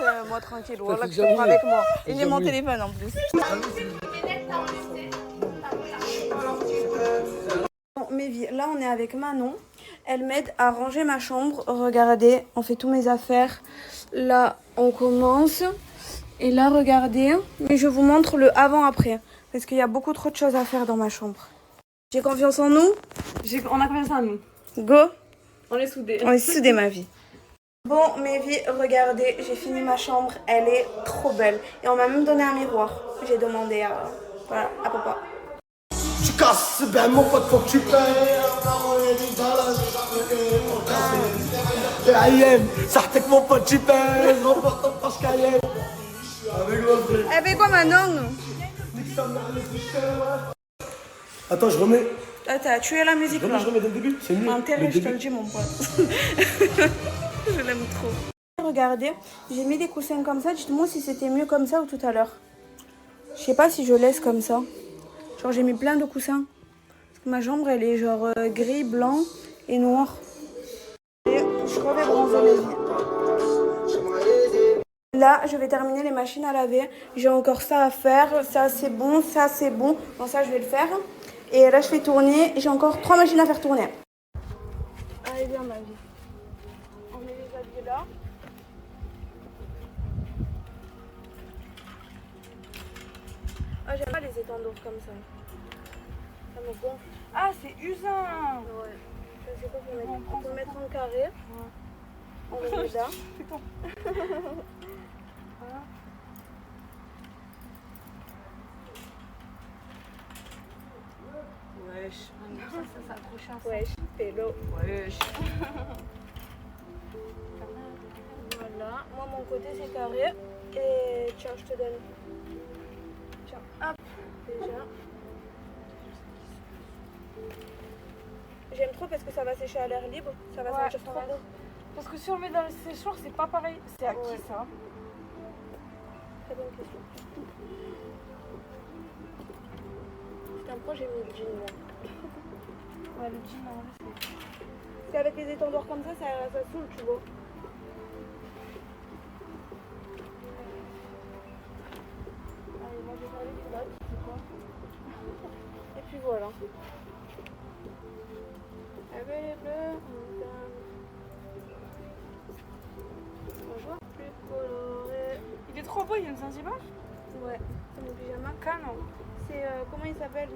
tranquille. Voilà que je prends avec moi. Et j'ai mon téléphone en plus. Mes vies, là on est avec Manon. Elle m'aide à ranger ma chambre. Regardez, on fait tous mes affaires. Là, on commence. Et là, regardez. Mais je vous montre le avant-après. Parce qu'il y a beaucoup trop de choses à faire dans ma chambre. J'ai confiance en nous. On a confiance en nous. Go. On est soudés. On est soudés, ma vie. Bon, mes vies, regardez, j'ai fini ma chambre. Elle est trop belle. Et on m'a même donné un miroir. J'ai demandé à papa. Tu casses, ben mon pote, faut que tu payes. Ça fait que mon pote, tu payes. Remporte ton proche Cayenne. Avec l'autre. Elle fait quoi, Manon? Attends, je remets. T'as tué la musique là. Je remets dès le début, c'est mieux. Intérêt, je te le dis, mon pote. Je l'aime trop. Regardez, j'ai mis des coussins comme ça. Dites-moi si c'était mieux comme ça ou tout à l'heure. Je sais pas si je laisse comme ça. Genre, j'ai mis plein de coussins. Parce que ma chambre, elle est genre gris, blanc et noir. Et je crois que je vais bronzer les yeux. Là, je vais terminer les machines à laver. J'ai encore ça à faire. Ça, c'est bon. Ça, c'est bon. Bon, ça, je vais le faire. Et là, je fais tourner. J'ai encore 3 machines à faire tourner. Allez, bien, ma vie. On met les habits là. Ah, j'aime pas les étendoirs comme ça. Ça me gonfle. Ah, c'est usant. Ouais. Je sais pas faut mettre. On peut mettre en carré. Ouais. On le met là. Voilà. Wesh. Ça accroché à ça. Wesh, pélo. Wesh. Voilà, moi mon côté c'est carré. Et tiens, je te donne. Tiens, hop, déjà. J'aime trop parce que ça va sécher à l'air libre, ça va sentir trop bon. Parce que si on le met dans le séchoir, c'est pas pareil. C'est à qui ça? Très bonne question. C'est un projet mis le jean là. Ouais, le jean, en vrai, c'est. Parce qu'avec les étendoirs comme ça saoule, tu vois. Allez, moi je vais faire les culottes, c'est quoi? Et puis voilà. Avec les bleus, on voit plus coloré. Il est trop beau, il y a une Zanzibar? Ouais, c'est mon pyjama. Canon. C'est comment il s'appelle?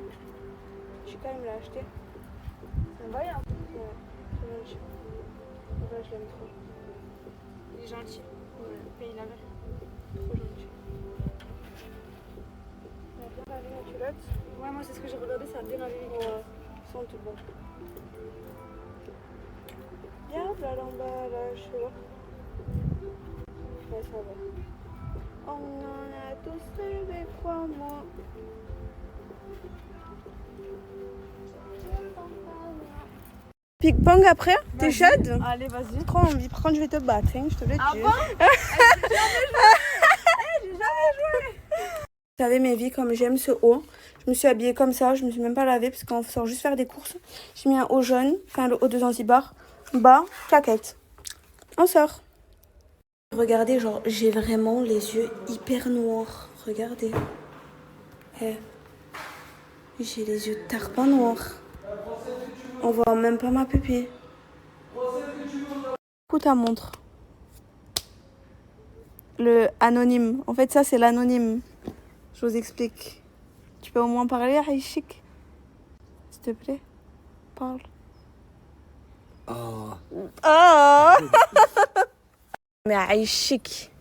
Je suis quand même l'a acheté. C'est un bail, hein? Ouais, c'est gentil. Ouais, je l'aime trop. Il est gentil. Ouais. Mais il a l'air. Trop gentil. On a bien lavé la culotte. Ouais, moi c'est ce que j'ai regardé, ça a bien lavé les culottes. Ouais, sent tout bon. Bien, voilà l'emballage, tu vois. Ouais, ça va. On en a tous rêvé, crois-moi. Ping-pong après? T'es chaude? Allez, vas-y. Trop envie. Par contre, je vais te battre, hein, je te le dis. Ah bon? J'ai jamais joué. Vous savez mes vies, comme j'aime ce haut. Je me suis habillée comme ça, je me suis même pas lavée parce qu'on sort juste faire des courses. J'ai mis un haut jaune, enfin le haut de Zanzibar. Bas, claquette. On sort. Regardez, genre, j'ai vraiment les yeux hyper noirs. Regardez. Eh. J'ai les yeux tarpin noirs. On voit même pas ma pupille. Écoute ta montre. Le anonyme. En fait, ça, c'est l'anonyme. Je vous explique. Tu peux au moins parler, Aïchik? S'il te plaît. Parle. Oh. Oh. Mais Aïchik.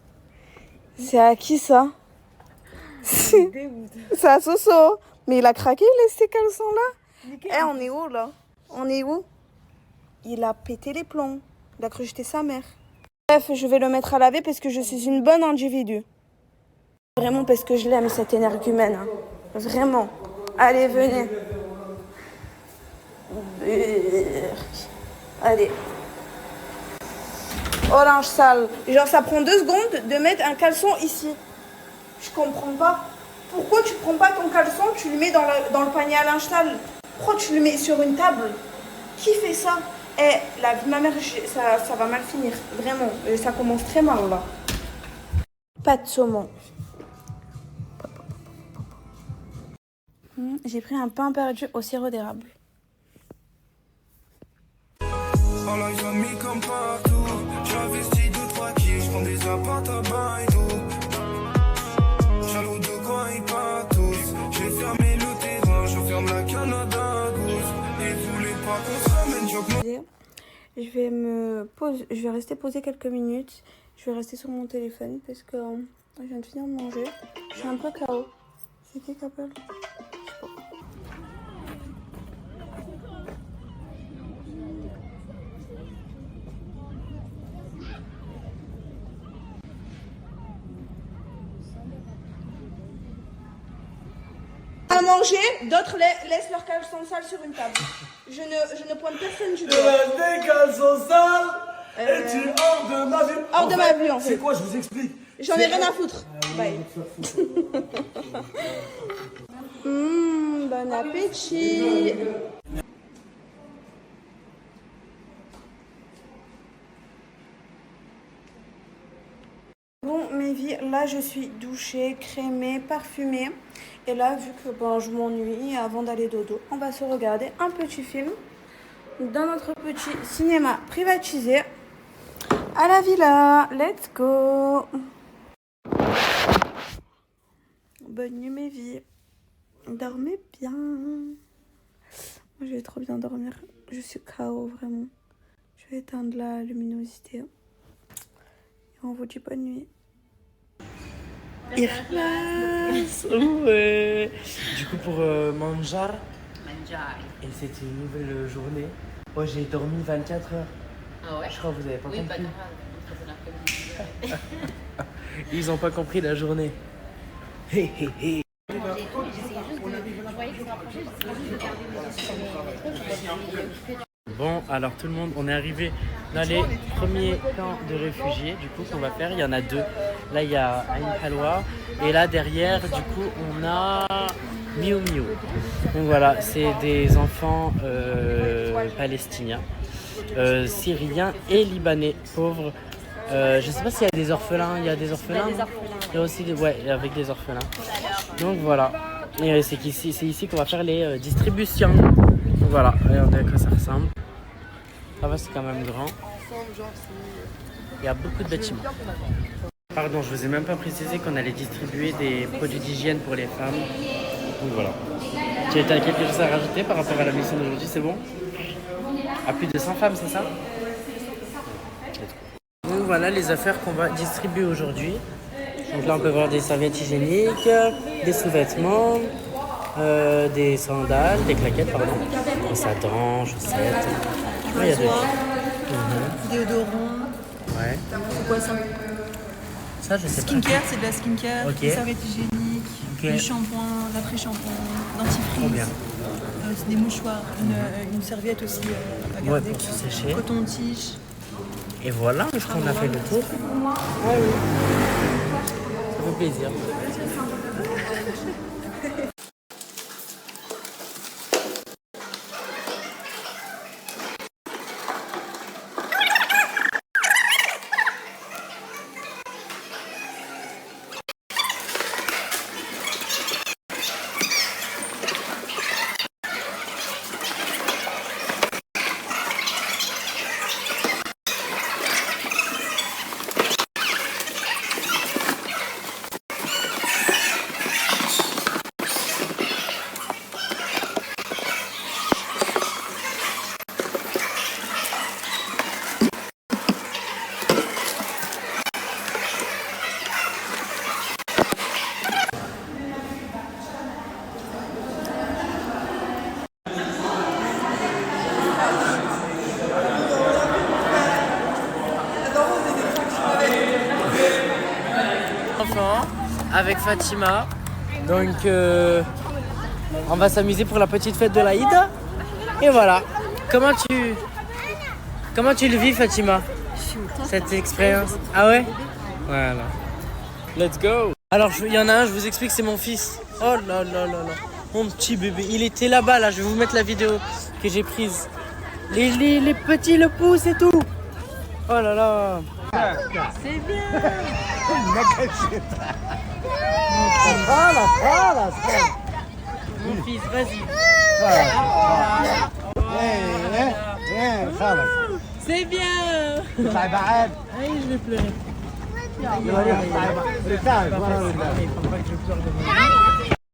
C'est à qui ça? C'est à Soso. Mais il a craqué, ces caleçons-là. Eh, on est où, là? On est où? Il a pété les plombs. Il a cru jeter sa mère. Bref, je vais le mettre à laver parce que je suis une bonne individu. Vraiment parce que je l'aime, cet énergumène. Hein. Vraiment. Allez, venez. Allez. Oh, linge sale. Genre, ça prend 2 secondes de mettre un caleçon ici. Je comprends pas. Pourquoi tu prends pas ton caleçon, tu le mets dans le panier à linge sale? Pourquoi tu le mets sur une table? Qui fait ça? Eh, la vie de ma mère, ça va mal finir. Vraiment. Ça commence très mal, là. Pas de saumon. J'ai pris un pain perdu au sirop d'érable. En live, j'ai mis comme partout. J'investis 2-3 kills, j'prends des apparts à bail d'eau. Jaloux de quoi ils partent tous. J'ai fermé le terrain, je ferme la Canada Goose. Et voulez pas qu'on se ramène, Je vais rester posée quelques minutes. Je vais rester sur mon téléphone parce que je viens de finir de manger. Je suis un peu KO. C'est qui appelle? À manger, d'autres laissent leurs caleçons sales sur une table. Je ne pointe personne du doigt. Des caleçons sales et tu es hors de ma vue. Hors de ma vue, en fait. C'est quoi, je vous explique. J'en ai rien à foutre. Bye. Bon appétit. Bon, mes vies, là je suis douchée, crémée, parfumée. Et là, vu que je m'ennuie avant d'aller dodo, on va se regarder un petit film dans notre petit cinéma privatisé à la villa. Let's go. Bonne nuit mes vies. Dormez bien. Moi je vais trop bien dormir. Je suis KO vraiment. Je vais éteindre la luminosité. Et on vous dit bonne nuit. Ouais. Du coup pour manjar, Et c'était une nouvelle journée. Moi j'ai dormi 24 heures. Ah ouais? Je crois que vous avez pas oui, compris. Bah, Ils ont pas compris la journée. Hé hé hé. Bon, alors tout le monde, on est arrivé dans les premiers camps de réfugiés. Du coup, qu'on va faire, il y en a deux. Là, il y a Ain Halwa. Et là, derrière, du coup, on a Miu Miu. Donc voilà, c'est des enfants palestiniens, syriens et libanais, pauvres. Je sais pas s'il y a des orphelins. Il y a des orphelins. Il y a aussi des... Ouais, avec des orphelins. Donc voilà. Et c'est ici qu'on va faire les distributions. Donc voilà, regardez à quoi ça ressemble. Ça va, c'est quand même grand. Il y a beaucoup de bâtiments. Pardon, je vous ai même pas précisé qu'on allait distribuer des produits d'hygiène pour les femmes. Donc voilà. Tu as quelque chose à rajouter par rapport à la mission d'aujourd'hui, c'est bon? À plus de 100 femmes, c'est ça? Donc voilà les affaires qu'on va distribuer aujourd'hui. Donc là on peut voir des serviettes hygiéniques, des sous-vêtements, des sandales, des claquettes, pardon, des satans, chaussettes. Il y a Déodorant. Ouais. C'est quoi ça? Ça je sais pas. Skincare, c'est de la skincare, Ok. des serviettes hygiéniques, Ok. du shampoing, l'après-shampoing, dentifrice. Trop bien. C'est des mouchoirs, une serviette aussi à garder. Ouais, pour se sécher. Coton-tige. Et voilà, je crois qu'on a fait le tour. Ouais, oui. Ça fait plaisir. Avec Fatima. Donc on va s'amuser pour la petite fête de l'Aïd. Et voilà. Comment tu le vis, Fatima, cette expérience? Ah ouais? Voilà. Let's go. Alors il y en a un, je vous explique, c'est mon fils. Oh là là là là. Mon petit bébé. Il était là-bas là, je vais vous mettre la vidéo que j'ai prise. Les petits le poussent et tout. Oh là là. C'est bien. Mon fils, vas-y. C'est bien. Allez, je vais pleurer.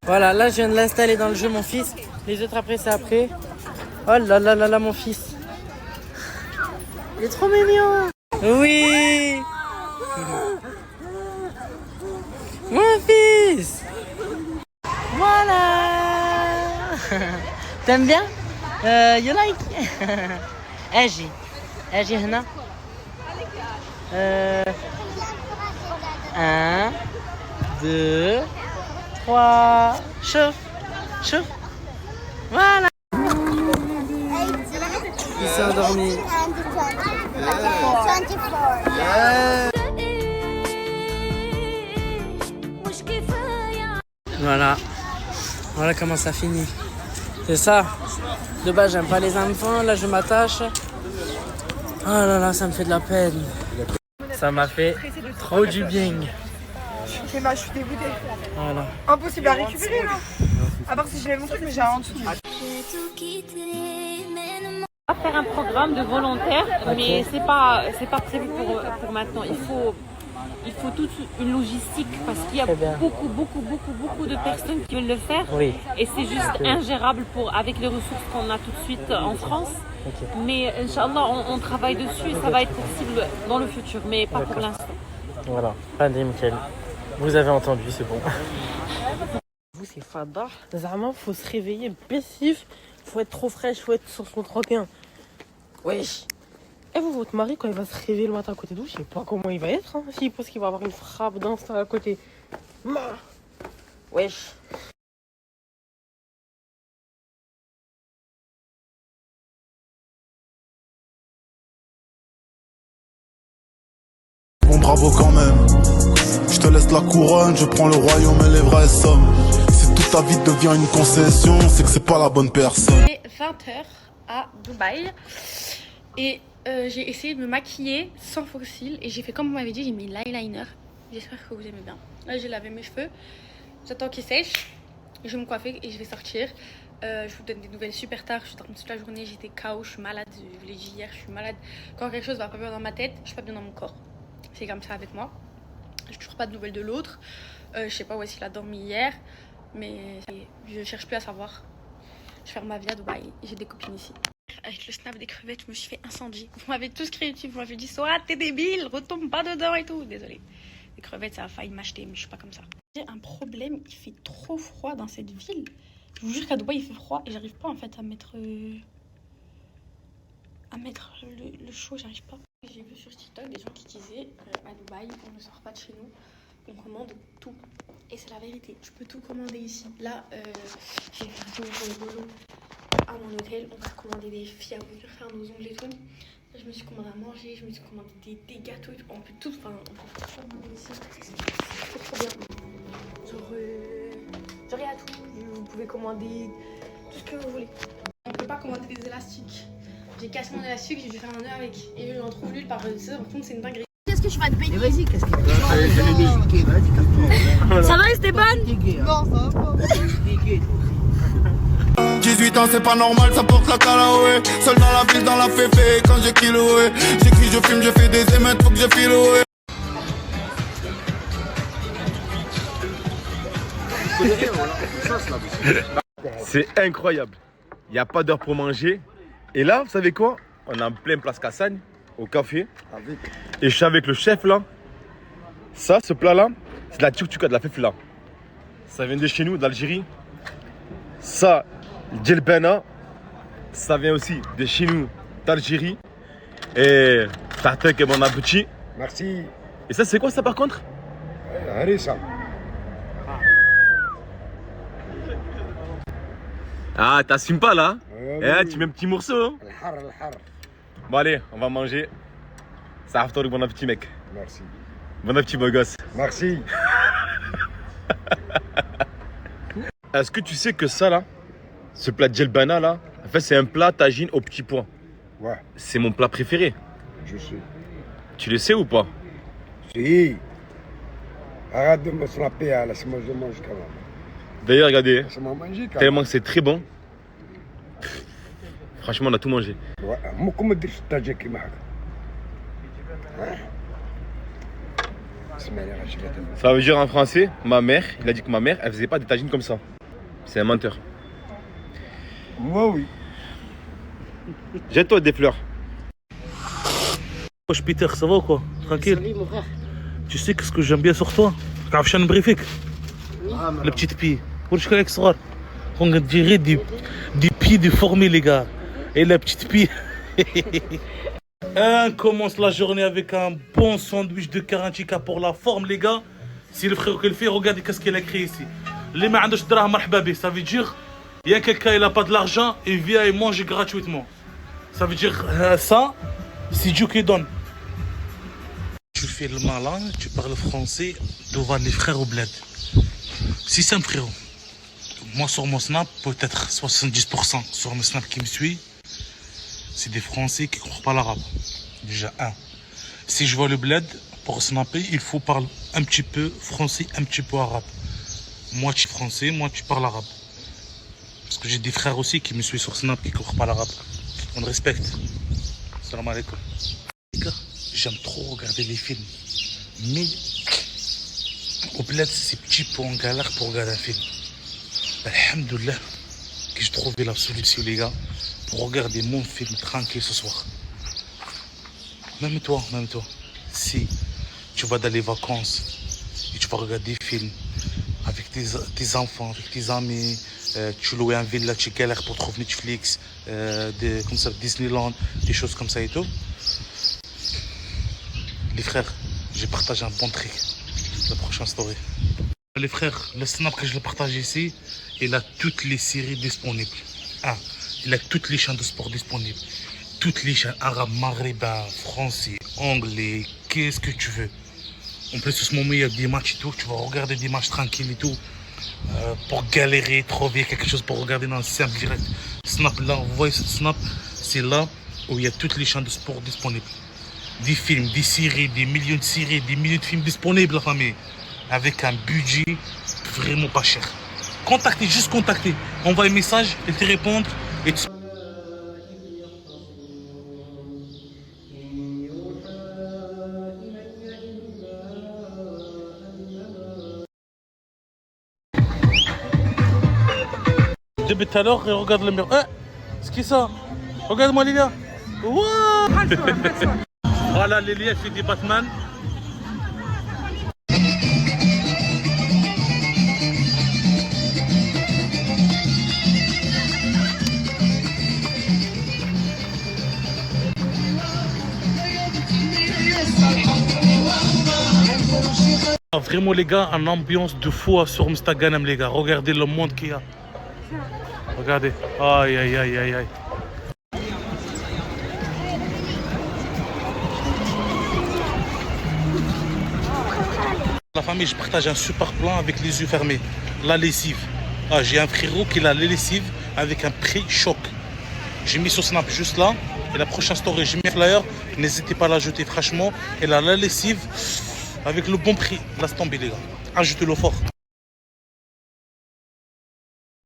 Voilà, là je viens de l'installer dans le jeu, mon fils. Les autres après, c'est après. Oh là là là là, mon fils. Il est trop mignon. Oui. Mon fils. Voilà. T'aimes bien? You like? اجي هنا. 1 2 3 شوف voilà. Il s'est endormi. Voilà comment ça finit. C'est ça. De base, j'aime pas les enfants. Là, je m'attache. Oh là là, ça me fait de la peine. Ça m'a fait trop du bien. Je suis dégoûtée. Voilà. Impossible à récupérer là. À part si je lève mon truc, mais j'ai un en dessous. On va faire un programme de volontaires, mais c'est pas prévu pour maintenant. Il faut toute une logistique parce qu'il y a beaucoup de personnes qui veulent le faire. Oui. Et c'est juste ingérable avec les ressources qu'on a tout de suite en France. Okay. Mais Inch'Allah, on travaille dessus et ça va être possible dans le futur, mais pas pour l'instant. Voilà, pas nickel. Vous avez entendu, c'est bon. Vous, c'est Fada. Zama, faut se réveiller. Bessif, Faut être trop fraîche, faut être sur son 31. Wesh. Et vous, votre mari, quand il va se réveiller le matin à côté de vous, je sais pas comment il va être. Hein, s'il pense qu'il va avoir une frappe d'instinct à côté. Wesh. Bon, bravo quand même. Je te laisse la couronne, je prends le royaume et les vraies sommes. Si toute ta vie devient une concession, c'est que c'est pas la bonne personne. Il est 20h à Dubaï et j'ai essayé de me maquiller sans faux cils et j'ai fait comme vous m'avez dit, j'ai mis l'eyeliner. J'espère que vous aimez bien. Là j'ai lavé mes cheveux, j'attends qu'ils sèchent, je vais me coiffer et je vais sortir. Je vous donne des nouvelles super tard, je suis dormie toute la journée, j'étais KO, je suis malade, je vous l'ai dit hier, je suis malade. Quand quelque chose va pas bien dans ma tête, je suis pas bien dans mon corps. C'est comme ça avec moi. J'ai toujours pas de nouvelles de l'autre. Je sais pas où est-ce qu'il a dormi hier, mais je cherche plus à savoir. Je ferme ma vie à Dubaï, j'ai des copines ici. Avec le snap des crevettes, je me suis fait incendier. Vous m'avez tous créé dessus, vous m'avez dit soit t'es débile, retombe pas dedans et tout. Désolée. Les crevettes, ça a failli m'acheter, mais je suis pas comme ça. J'ai un problème, il fait trop froid dans cette ville. Je vous jure qu'à Dubaï il fait froid et j'arrive pas en fait à mettre le chaud, j'arrive pas. J'ai vu sur TikTok des gens qui disaient à Dubaï on ne sort pas de chez nous, on commande tout. Et c'est la vérité, je peux tout commander ici. Là, j'ai fait un boulot à mon hôtel, on va commander des filles à venir faire nos ongles et tout. Là, je me suis commandé à manger, je me suis commandé des gâteaux et tout. On peut tout, enfin, on peut tout commander ici. C'est trop bien. Genre, il y a tout, vous pouvez commander tout ce que vous voulez. On peut pas commander des élastiques. J'ai cassé mon élastique, j'ai dû faire un nœud avec. Et je n'en trouve nulle part. Ça, par contre, c'est une dinguerie. Qu'est-ce que tu vas te baigner? Vas-y, qu'est-ce que tu vas? Ça va, Esteban? Non, ça va pas. 18 ans c'est pas normal, ça porte la calaoué. Seul dans la ville, dans la féfé, quand j'ai kiloé. J'écris, je filme, je fais des émeutes, faut que je filoué. C'est incroyable. Il n'y a pas d'heure pour manger. Et là, vous savez quoi? On est en pleine place Cassagne, au café. Et je suis avec le chef là. Ça, ce plat là, c'est de la tchouk-tchouka, de la fefla. Ça vient de chez nous, d'Algérie. Ça, le djelbena, ça vient aussi de chez nous, d'Algérie. Et tartek et bon appétit. Merci. Et ça, c'est quoi ça par contre? Harissa. Ah, t'assumes pas là? Tu mets un petit morceau. Hein? Bon allez, on va manger. Ça va bon appétit mec. Merci. Bon appétit beau gosse. Merci. Est-ce que tu sais que ça là, ce plat de djelbana là, en fait c'est un plat tagine au petit pois. Ouais. C'est mon plat préféré. Je sais. Tu le sais ou pas? Si. Arrête de me frapper, là, c'est moi je mange quand même. D'ailleurs regardez, tellement que c'est très bon. Franchement on a tout mangé. Ouais, moi comment dire c'est qui m'a. Ça veut dire en français, ma mère, il a dit que ma mère, elle faisait pas des tagines comme ça. C'est un menteur. Moi oui. Jette-toi des fleurs. Wesh Peter, ça va ou quoi? Tranquille. Salut mon frère. Tu sais qu'est-ce que j'aime bien sur toi? Kafchan briefik. La petite pie. On dirait des pieds déformés les gars. Et la petite pie. On commence la journée avec un bon sandwich de Karantika pour la forme les gars. Si le frère qui le fait, regardez qu'est-ce qu'il a créé ici. Les mains ça veut dire il y a quelqu'un il a pas de l'argent et vient et mange gratuitement. Ça veut dire ça, c'est Dieu qui donne. Tu fais le malin, tu parles français devant les frères au bled. Si c'est un frérot. Moi sur mon snap, peut-être 70% sur mon snap qui me suit, c'est des Français qui ne comprennent pas l'arabe. Déjà un. Si je vois le bled, pour snapper, il faut parler un petit peu français, un petit peu arabe. Moitié français, moitié parle arabe. Parce que j'ai des frères aussi qui me suivent sur snap qui ne comprennent pas l'arabe. On respecte. Salam alaikum. Les gars, j'aime trop regarder les films. Mais au bled, c'est petit peu en galère pour regarder un film. Alhamdoulilah que j'ai trouvé la solution les gars pour regarder mon film tranquille ce soir. Même toi, si tu vas dans les vacances et tu vas regarder des films avec tes enfants, avec tes amis. Tu loues un villa, tu galères pour trouver Netflix, comme ça, Disneyland, des choses comme ça et tout. Les frères, j'ai partagé un bon trick. La prochaine story. Les frères, le snap que je le partage ici, il a toutes les séries disponibles. Il a toutes les chaînes de sport disponibles. Toutes les chaînes arabes, maghrébins, français, anglais, qu'est-ce que tu veux. En plus, en ce moment, il y a des matchs et tout. Tu vas regarder des matchs tranquilles et tout. Pour galérer, trouver quelque chose pour regarder dans le simple direct. Snap, là, vous voyez ce Snap, c'est là où il y a toutes les chaînes de sport disponibles. Des films, des séries, des millions de séries, des millions de films disponibles, la famille. Avec un budget vraiment pas cher. Contactez, juste contactez. Envoie un message, et te répondre. Et tu... Depuis tout à l'heure, regarde le mur. C'est qui ça? Regarde-moi Lilia. Wow. Voilà, Lilia fait des Batman. Vraiment les gars, une ambiance de fou sur Instagram les gars. Regardez le monde qu'il y a. Regardez. Aïe aïe aïe aïe aïe. La famille, je partage un super plan avec les yeux fermés. La lessive. J'ai un frérot qui a la lessive avec un prix choc. J'ai mis sur Snap juste là. Et la prochaine story, j'ai mis un flyer. N'hésitez pas à l'ajouter franchement. Elle a la lessive avec le bon prix. Laisse tomber les gars. Ajoutez-le fort.